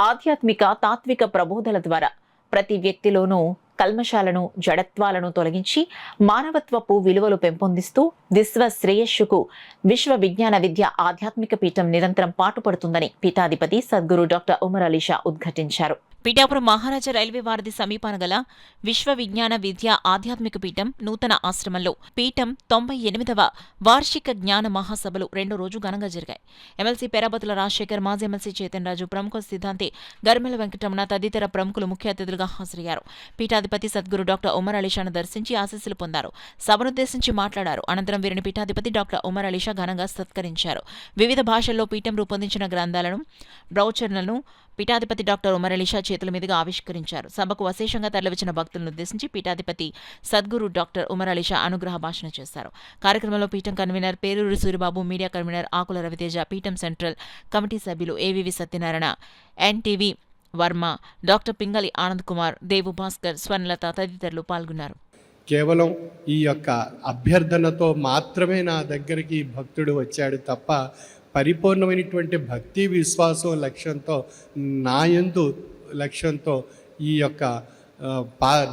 ఆధ్యాత్మిక తాత్విక ప్రబోధల ద్వారా ప్రతి వ్యక్తిలోనూ కల్మషాలను జడత్వాలను తొలగించి మానవత్వపు విలువలు పెంపొందిస్తూ విశ్వ శ్రేయస్సుకు విశ్వ విజ్ఞాన విద్య ఆధ్యాత్మిక పీఠం నిరంతరం పాటుపడుతుందని పీఠాధిపతి సద్గురు డాక్టర్ ఉమర్ అలీ షా ఉద్ఘాటించారు. పీఠాపురం మహారాజా రైల్వే వారధి సమీపాన గల విశ్వ విజ్ఞాన విద్య ఆధ్యాత్మిక పీఠం నూతన ఆశ్రమంలో పీఠం 98వ వార్షిక జ్ఞాన మహాసభలు రెండో రోజు ఘనంగా జరిగాయి. ఎమ్మెల్సీ పెరాబతుల రాజశేఖర్, మాజీ ఎమ్మెల్సీ చేతన్ రాజు, ప్రముఖ సిద్ధాంతి గర్మెల వెంకటరమణ తదితర ప్రముఖులు ముఖ్య అతిథులుగా హాజరయ్యారు. పీఠాధిపతి సద్గురు డాక్టర్ ఉమర్ అలీ షాను దర్శించి ఆశీస్సులు పొందారు. సభనుద్దేశించి మాట్లాడారు. అనంతరం వీరిని పీఠాధిపతి డాక్టర్ ఉమర్ అలీ షా ఘనంగా సత్కరించారు. వివిధ భాషల్లో పీఠం రూపొందించిన గ్రంథాలను, బ్రౌచర్లను పీఠాధిపతి డాక్టర్ ఉమర్ అలీ షా చేతుల మీదుగా ఆవిష్కరించారు. సభకు అశేషంగా తరలివచ్చిన భక్తులను ఉద్దేశించి పీఠాధిపతి సద్గురు డాక్టర్ ఉమర్ అలీ షా అనుగ్రహ భాషణ చేశారు. కార్యక్రమంలో పీఠం convener Peruri Suribabu, media convener Akula Raviteja, పీఠం సెంట్రల్ కమిటీ సభ్యులు AVV Satyanarayana, NTV Varma, doctor Pingali Anand Kumar, Devu Bhaskar, Swarnalatha తదితరులు పాల్గొన్నారు. కేవలం ఈ యొక్క అభ్యర్థనతో మాత్రమే నా దగ్గరికి భక్తుడు వచ్చాడు తప్ప పరిపూర్ణమైనటువంటి భక్తి విశ్వాసం లక్ష్యంతో లక్ష్యంతో ఈ యొక్క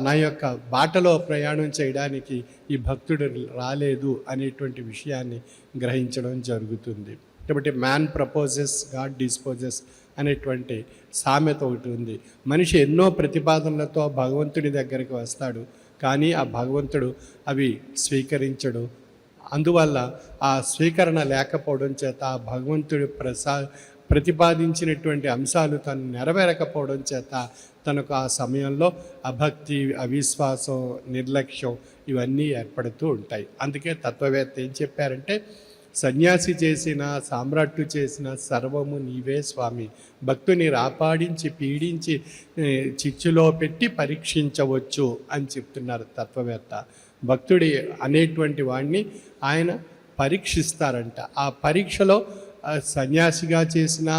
నా యొక్క బాటలో ప్రయాణం చేయడానికి ఈ భక్తుడు రాలేదు అనేటువంటి విషయాన్ని గ్రహించడం జరుగుతుంది. కాబట్టి మ్యాన్ ప్రపోజెస్, గాడ్ డిస్పోజెస్ అనేటువంటి సామెత ఒకటి ఉంది. మనిషి ఎన్నో ప్రతిపాదనలతో భగవంతుడి దగ్గరికి వస్తాడు, కానీ ఆ భగవంతుడు అవి స్వీకరించడు. అందువల్ల ఆ స్వీకరణ లేకపోవడం చేత ఆ భగవంతుడు ప్రతిపాదించినటువంటి అంశాలు తను నెరవేరకపోవడం చేత తనకు ఆ సమయంలో అభక్తి, అవిశ్వాసం, నిర్లక్ష్యం ఇవన్నీ ఏర్పడుతూ ఉంటాయి. అందుకే తత్వవేత్త ఏం చెప్పారంటే, సన్యాసి చేసిన, సామ్రాట్టు చేసిన సర్వము నీవే స్వామి, భక్తుని రాపాడించి పీడించి చిచ్చులో పెట్టి పరీక్షించవచ్చు అని చెప్తున్నారు తత్వవేత్త. భక్తుడి అనేటువంటి వాడిని ఆయన పరీక్షిస్తారంట. ఆ పరీక్షలో సన్యాసిగా చేసిన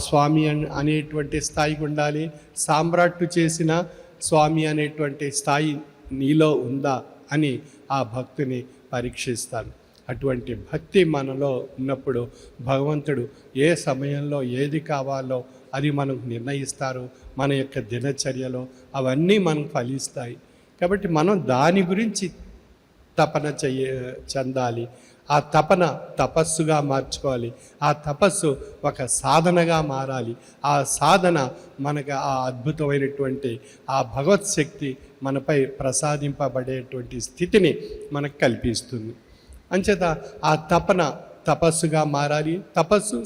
స్వామి అనేటువంటి స్థాయికి ఉండాలి, సామ్రాట్టు చేసిన స్వామి అనేటువంటి స్థాయి నీలో ఉందా అని ఆ భక్తుని పరీక్షిస్తాను. అటువంటి భక్తి మనలో ఉన్నప్పుడు భగవంతుడు ఏ సమయంలో ఏది కావాలో అది మనకు నిర్ణయిస్తారు. మన యొక్క దినచర్యలో అవన్నీ మనకు ఫలిస్తాయి. కాబట్టి మనం దాని గురించి తపన చెందాలి. ఆ తపన తపస్సుగా మార్చుకోవాలి. ఆ తపస్సు ఒక సాధనగా మారాలి. ఆ సాధన మనకు ఆ అద్భుతమైనటువంటి ఆ భగవత్ శక్తి మనపై ప్రసాదింపబడేటువంటి స్థితిని మనకు కల్పిస్తుంది. అంచేత ఆ తపన తపస్సుగా మారాలి. తపస్సు